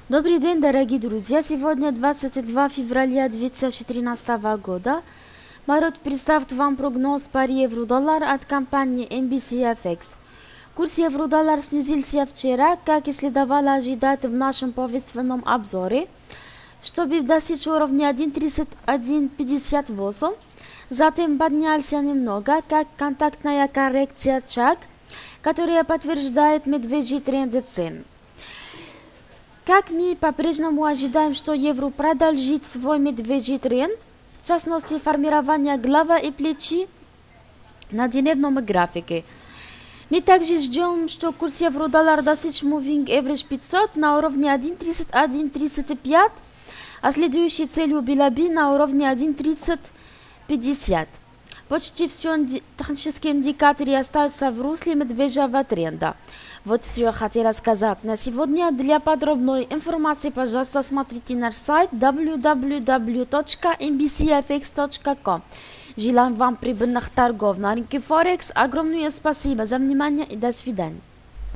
Добрый день, дорогие друзья! Сегодня 22 февраля 2013 года. Марот представит вам прогноз по евро-доллар от компании MBCFX. Курс евро-доллар снизился вчера, как и следовало ожидать в нашем повественном обзоре, чтобы достичь уровня 1.3158. Затем поднялся немного, как контактная коррекция шаг, которая подтверждает медвежий тренд цен. Как мы по-прежнему ожидаем, что евро продолжит свой медвежий тренд, в частности формирование глава и плечи на дневном графике. Мы также ждем, что курс евро-доллар достичь Moving Average 500 на уровне 1.3135, а следующей целью была бы на уровне 1.3050. Почти все технические индикаторы остаются в русле медвежьего тренда. Вот все я хотела сказать на сегодня. Для подробной информации, пожалуйста, смотрите наш сайт www.mbcfx.com. Желаем вам прибыльных торгов на рынке Форекс. Огромное спасибо за внимание и до свидания.